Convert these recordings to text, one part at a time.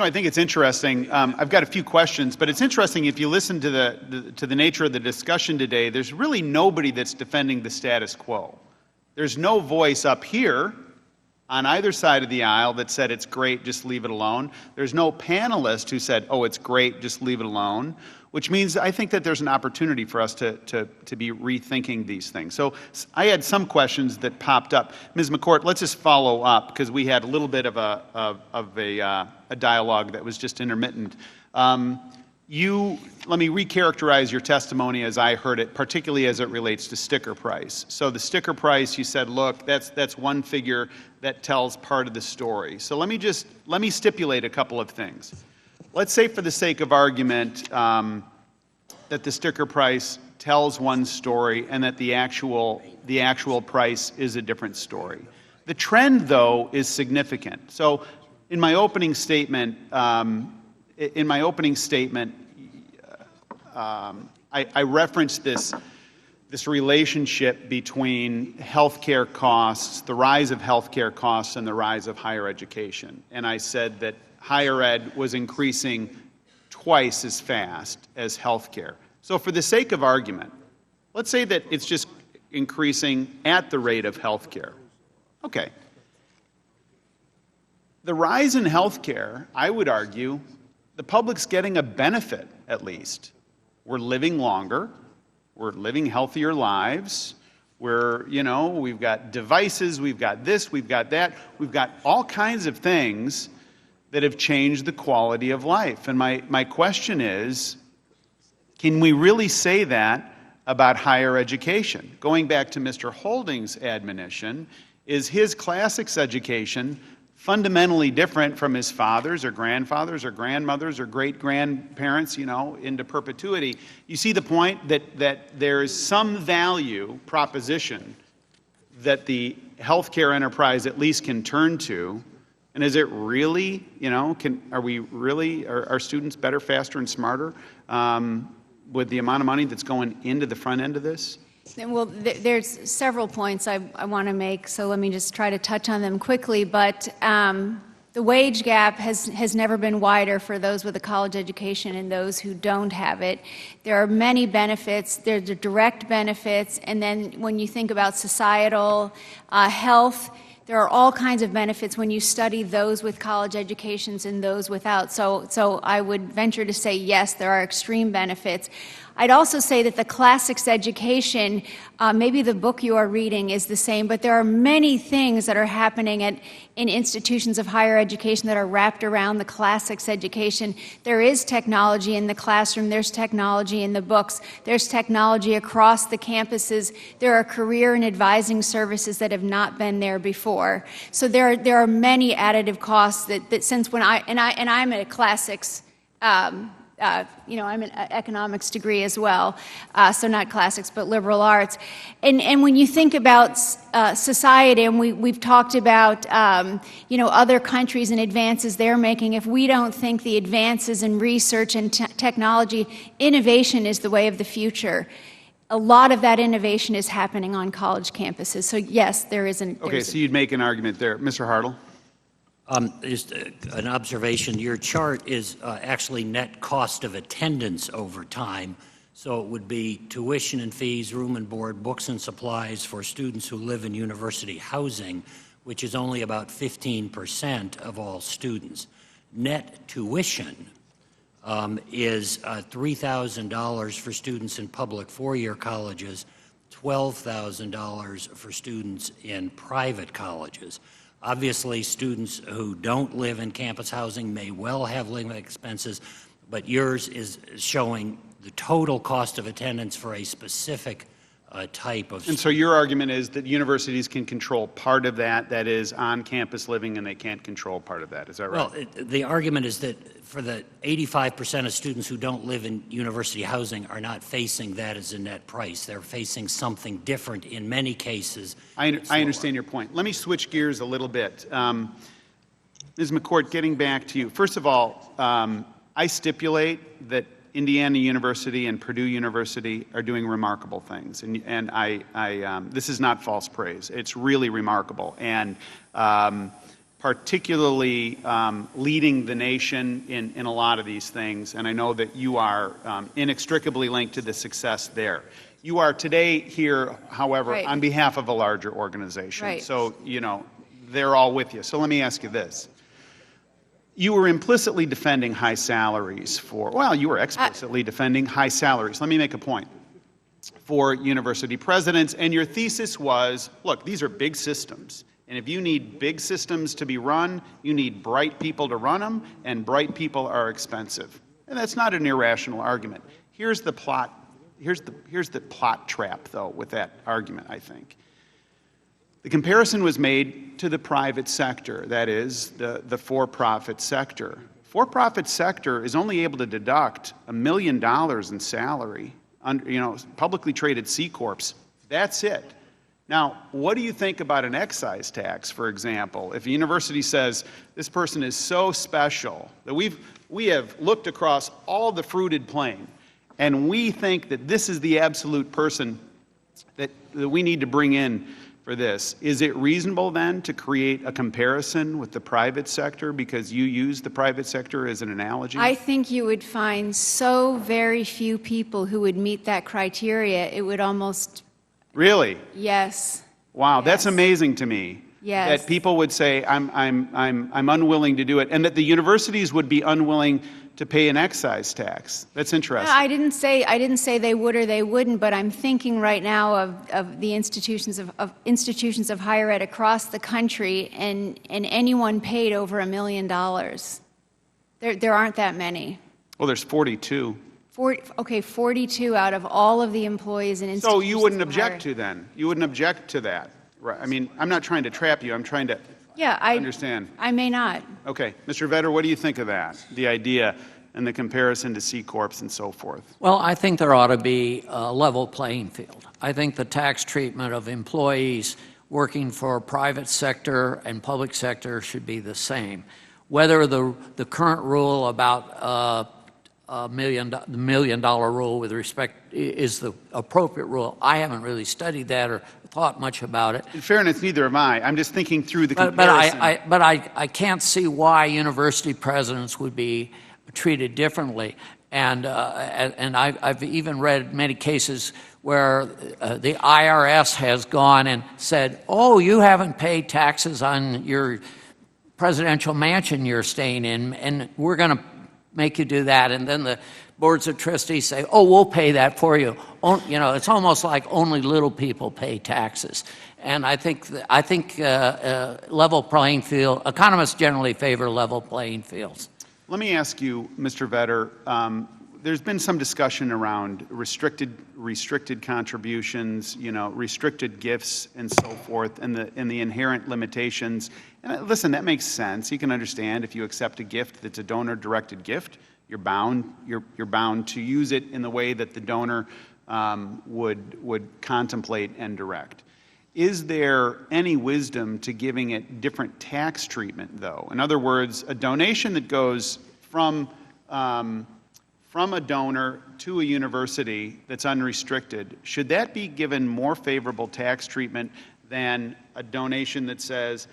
I think it's interesting. I've got a few questions, but it's interesting if you listen to the nature of the discussion today, there's really nobody that's defending the status quo. There's no voice up here on either side of the aisle that said it's great, just leave it alone. There's no panelist who said, oh, it's great, just leave it alone, which means I think that there's an opportunity for us to be rethinking these things. So I had some questions that popped up. Ms. McCourt, let's just follow up because we had a little bit of a dialogue that was just intermittent. Let me recharacterize your testimony as I heard it, particularly as it relates to sticker price. So the sticker price, you said, look, that's one figure that tells part of the story. So let me stipulate a couple of things. Let's say for the sake of argument that the sticker price tells one story and that the actual price is a different story. The trend, though, is significant. So in my opening statement, I referenced this relationship between healthcare costs, the rise of healthcare costs, and the rise of higher education. And I said that higher ed was increasing twice as fast as healthcare. So for the sake of argument, let's say that it's just increasing at the rate of healthcare. Okay. The rise in healthcare, I would argue, the public's getting a benefit, at least. We're living longer. We're living healthier lives. We've got devices, we've got this, we've got that. We've got all kinds of things that have changed the quality of life. And my question is, can we really say that about higher education? Going back to Mr. Holding's admonition, is his classics education fundamentally different from his father's or grandfather's or grandmother's or great-grandparents, into perpetuity? You see the point that there is some value proposition that the healthcare enterprise at least can turn to. And is it really, are students better, faster, and smarter with the amount of money that's going into the front end of this? Well, there's several points I want to make, so let me just try to touch on them quickly. But the wage gap has never been wider for those with a college education and those who don't have it. There are many benefits. There are the direct benefits, and then when you think about societal health, there are all kinds of benefits when you study those with college educations and those without. So I would venture to say, yes, there are extreme benefits. I'd also say that the classics education, maybe the book you are reading is the same, but there are many things that are happening in institutions of higher education that are wrapped around the classics education. There is technology in the classroom. There's technology in the books. There's technology across the campuses. There are career and advising services that have not been there before. So there are many additive costs that since when I'm a classics I'm an economics degree as well, so not classics, but liberal arts. And when you think about society, and we've talked about, other countries and advances they're making, if we don't think the advances in research and technology, innovation is the way of the future. A lot of that innovation is happening on college campuses. So yes, there is an... Okay, so you'd make an argument there. Mr. Hartle? Just an observation. Your chart is actually net cost of attendance over time. So it would be tuition and fees, room and board, books and supplies for students who live in university housing, which is only about 15% of all students. Net tuition is $3,000 for students in public four-year colleges, $12,000 for students in private colleges. Obviously, students who don't live in campus housing may well have living expenses, but yours is showing the total cost of attendance for a specific type of... And so your argument is that universities can control part of that is on-campus living, and they can't control part of that. Is that right? Well, the argument is that for the 85% of students who don't live in university housing are not facing that as a net price. They're facing something different in many cases. I understand your point. Let me switch gears a little bit. Ms. McCourt, getting back to you. First of all, I stipulate that Indiana University and Purdue University are doing remarkable things, and this is not false praise. It's really remarkable, and part particularly leading the nation in a lot of these things, and I know that you are inextricably linked to the success there. You are today here, however, Right. on behalf of a larger organization. Right. So, they're all with you. So let me ask you this. You were implicitly defending high salaries you were explicitly defending high salaries. Let me make a point. For university presidents, and your thesis was, look, these are big systems. And if you need big systems to be run, you need bright people to run them, and bright people are expensive. And that's not an irrational argument. Here's the plot trap, though, with that argument, I think. The comparison was made to the private sector, that is, the for-profit sector. For-profit sector is only able to deduct $1 million in salary, publicly traded C corps. That's it. Now, what do you think about an excise tax, for example? If a university says this person is so special that we have looked across all the fruited plain, and we think that this is the absolute person that we need to bring in for this, is it reasonable then to create a comparison with the private sector because you use the private sector as an analogy? I think you would find so very few people who would meet that criteria. It would almost. Really? Yes. Wow, Yes. That's amazing to me. Yes. That people would say I'm unwilling to do it, and that the universities would be unwilling to pay an excise tax. That's interesting. I didn't say they would or they wouldn't, but I'm thinking right now of the institutions institutions of higher ed across the country, and anyone paid over $1 million. There aren't that many. Well, there's 42. 42 out of all of the employees in institutions. So you wouldn't of higher object to then? You wouldn't object to that? Right. I mean, I'm not trying to trap you. I'm trying to understand. I may not. Okay. Mr. Vetter, what do you think of that? The idea and the comparison to C Corps and so forth? Well, I think there ought to be a level playing field. I think the tax treatment of employees working for private sector and public sector should be the same. Whether the current rule about the $1 million rule with respect is the appropriate rule, I haven't really studied that or thought much about it. In fairness, neither have I. I'm just thinking through the comparison. But I can't see why university presidents would be treated differently. And I've even read many cases where the IRS has gone and said, oh, you haven't paid taxes on your presidential mansion you're staying in, and we're going to make you do that. And then the boards of trustees say, oh, we'll pay that for you. It's almost like only little people pay taxes. And I think level playing field, economists generally favor level playing fields. Let me ask you, Mr. Vetter, there's been some discussion around restricted contributions, restricted gifts and so forth, and the inherent limitations. And listen, that makes sense. You can understand if you accept a gift that's a donor-directed gift, you're bound to use it in the way that the donor would contemplate and direct. Is there any wisdom to giving it different tax treatment, though? In other words, a donation that goes from a donor to a university that's unrestricted, should that be given more favorable tax treatment than a donation that says,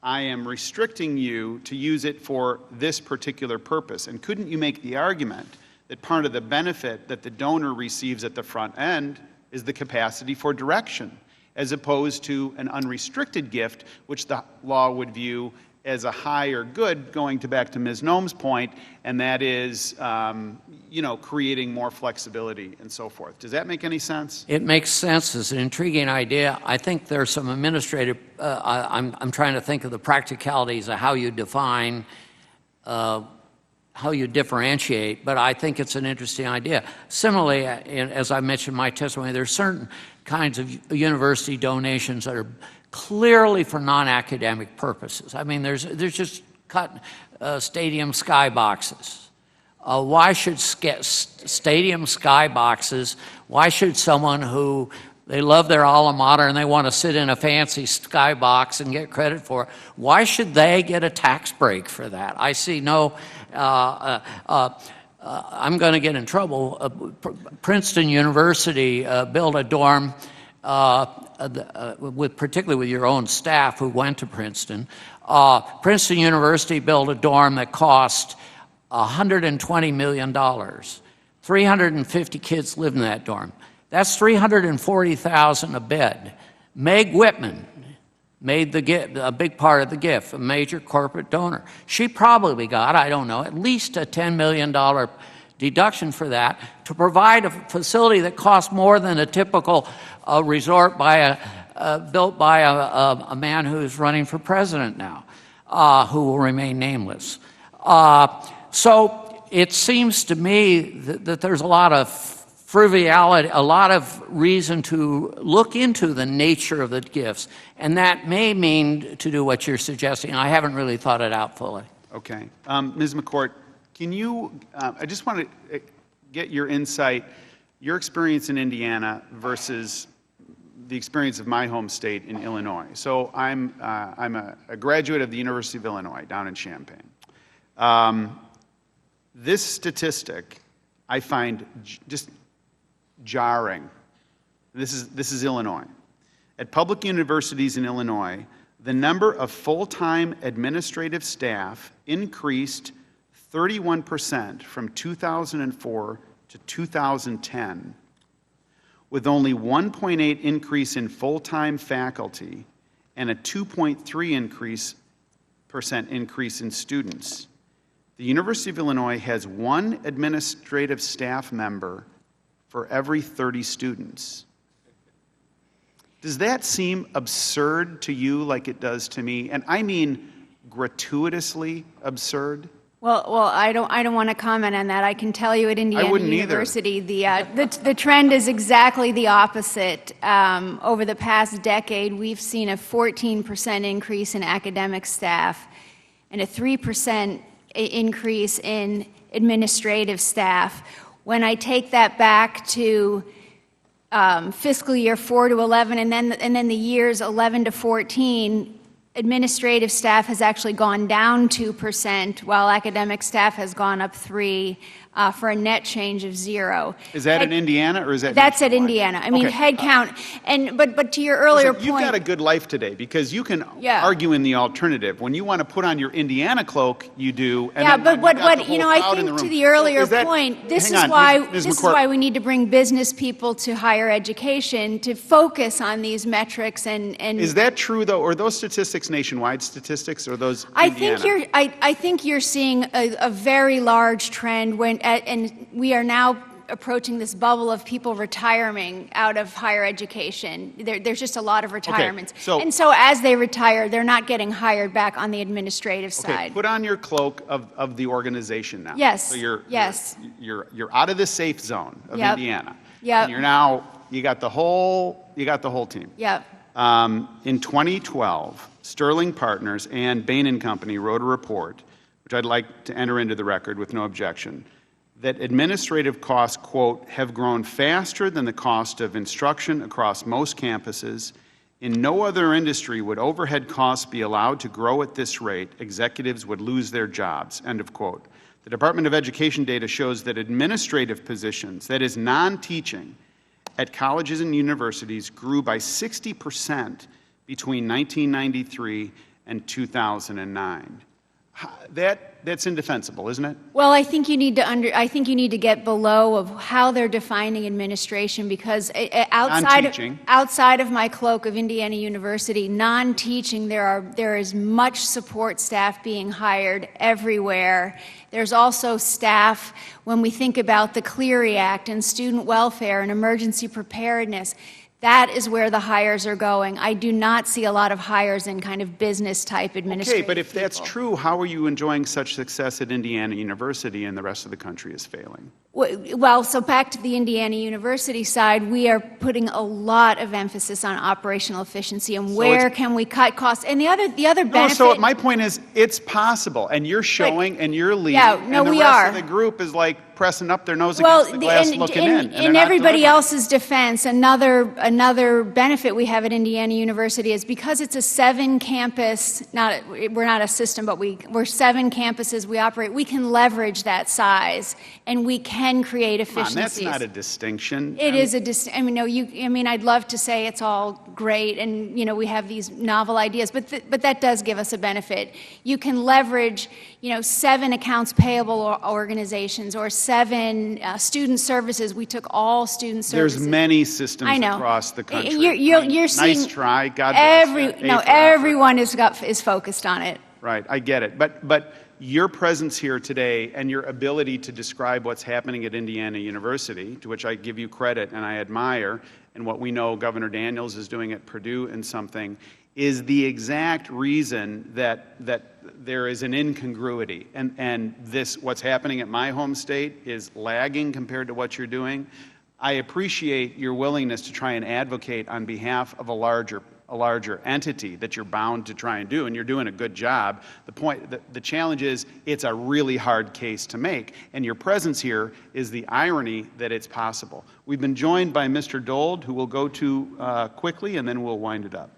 I am restricting you to use it for this particular purpose? And couldn't you make the argument that part of the benefit that the donor receives at the front end is the capacity for direction, as opposed to an unrestricted gift, which the law would view as a higher good, going back to Ms. Noem's point, and that is, creating more flexibility and so forth. Does that make any sense? It makes sense. It's an intriguing idea. I think there's some administrative, I'm trying to think of the practicalities of how you define, how you differentiate, but I think it's an interesting idea. Similarly, as I mentioned in my testimony, there's certain kinds of university donations that are clearly for non-academic purposes. I mean, there's just cut stadium skyboxes. Why should stadium skyboxes, why should someone who they love their alma mater and they want to sit in a fancy skybox and get credit for it, why should they get a tax break for that? I see no, I'm going to get in trouble. Princeton University built a dorm particularly with your own staff who went to Princeton. Princeton University built a dorm that cost $120 million. 350 kids lived in that dorm. That's $340,000 a bed. Meg Whitman made a big part of the gift, a major corporate donor. She probably got, I don't know, at least a $10 million deduction for that to provide a facility that costs more than a typical resort built by a man who's running for president now, who will remain nameless. So it seems to me that there's a lot of frivolity, a lot of reason to look into the nature of the gifts, and that may mean to do what you're suggesting. I haven't really thought it out fully. Okay. Ms. McCourt, can you, I just want to get your insight, your experience in Indiana versus the experience of my home state in Illinois. So I'm a graduate of the University of Illinois down in Champaign. This statistic I find just jarring. This is Illinois. At public universities in Illinois, the number of full-time administrative staff increased 31% from 2004 to 2010, with only 1.8 increase in full-time faculty and a 2.3% increase in students. The University of Illinois has one administrative staff member for every 30 students. Does that seem absurd to you like it does to me? And I mean gratuitously absurd? Well, I don't want to comment on that. I can tell you at Indiana University, the trend is exactly the opposite. Over the past decade, we've seen a 14% increase in academic staff and a 3% increase in administrative staff. When I take that back to fiscal year 4 to 11, and then the years 11 to 14, administrative staff has actually gone down 2%, while academic staff has gone up 3%, for a net change of 0. Is that in Indiana, or is that? That's at Indiana. I mean, head count. But to your earlier point, you've got a good life today because you can argue in the alternative. When you want to put on your Indiana cloak, you do. And but what I think to the earlier point, this is why we need to bring business people to higher education to focus on these metrics and. Is that true though? Or those statistics nationwide statistics, or those? I think you're seeing a very large trend and we are now approaching this bubble of people retiring out of higher education. There's just a lot of retirements. Okay, and so as they retire, they're not getting hired back on the administrative side. Put on your cloak of the organization now. Yes. So you're out of the safe zone of Yep. Indiana. Yep. And you got the whole team. Yep. In 2012, Sterling Partners and Bain & Company wrote a report, which I'd like to enter into the record with no objection, that administrative costs, quote, have grown faster than the cost of instruction across most campuses. In no other industry would overhead costs be allowed to grow at this rate. Executives would lose their jobs, end of quote. The Department of Education data shows that administrative positions, that is non-teaching, at colleges and universities grew by 60% between 1993 and 2009. That's indefensible, isn't it? Well, I think you need to get below of how they're defining administration, because outside of my cloak of Indiana University, non-teaching, there is much support staff being hired everywhere. There's also staff, when we think about the Clery Act and student welfare and emergency preparedness, that is where the hires are going. I do not see a lot of hires in kind of business-type administrative Okay, but if that's people. true, how are you enjoying such success at Indiana University and the rest of the country is failing? Well, so back to the Indiana University side, we are putting a lot of emphasis on operational efficiency and where can we cut costs. And the other benefit... No, so my point is, it's possible, and you're showing and you're leading, and the rest of the group is like pressing up their nose Well, against the glass looking in. And they're in not everybody delivering. else's defense, another benefit we have at Indiana University is because it's a 7-campus, we're not a system, but we're 7 campuses we operate, we can leverage that size, and we can create Come on, efficiencies. that's not a distinction. It is I mean, I'd love to say it's all great and, we have these novel ideas, but that does give us a benefit. You can leverage, 7 accounts payable organizations or 7 student services. We took all student services. There's many systems I know. across the country. You're seeing Nice try. God bless you. A for effort. Everyone is focused on it. Right, I get it. But your presence here today and your ability to describe what's happening at Indiana University, to which I give you credit and I admire, and what we know Governor Daniels is doing at Purdue and something, is the exact reason that there is an incongruity. And what's happening at my home state is lagging compared to what you're doing. I appreciate your willingness to try and advocate on behalf of a larger entity that you're bound to try and do, and you're doing a good job. The challenge is it's a really hard case to make, and your presence here is the irony that it's possible. We've been joined by Mr. Dold, who we'll go to quickly, and then we'll wind it up.